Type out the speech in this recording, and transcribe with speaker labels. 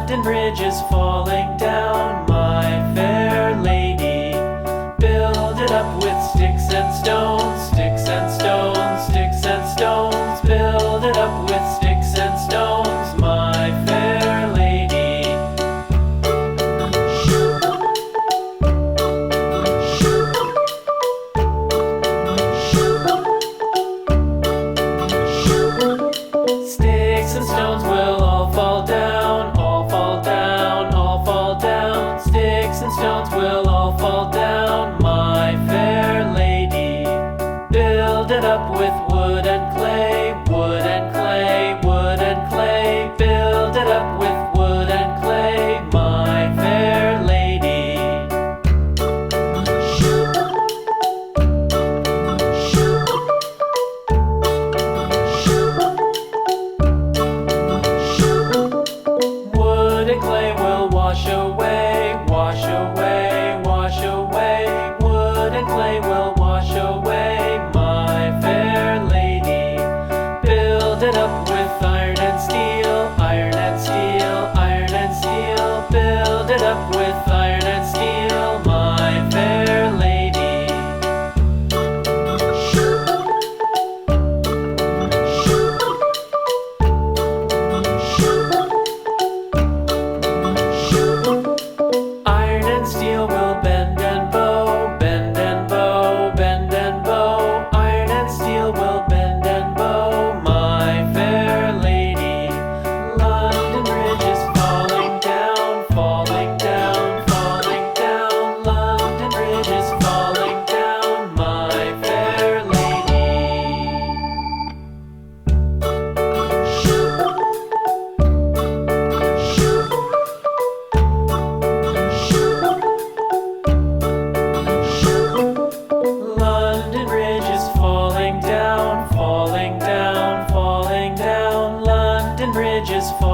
Speaker 1: London Bridge is falling down, my fair lady. Build it up with sticks and stones, sticks and stones, sticks and stones. Build it up with sticks and stones, my fair lady. Sticks and stones will all fall down, all fall down, all fall down. Sticks and stones will all fall down, my fair lady. Build it up with wood and clay, wood and clay, wood and clay. Build it up with wood and clay, my fair lady. Wood and clay will wash away, wash away, wash away. Wood and clay will wash away, my fair lady. Build it up with iron and steel, iron and steel, iron and steel. Build it up with iron and steel, my fair lady. Iron and steel will bend and bow, bend and bow, bend and bow. Iron and steel will bend and bow, my fair lady. London Bridge is falling down, falling down, falling down. London Bridge is falling down, my fair lady. London Bridge is falling down, falling down, falling down. London Bridge is falling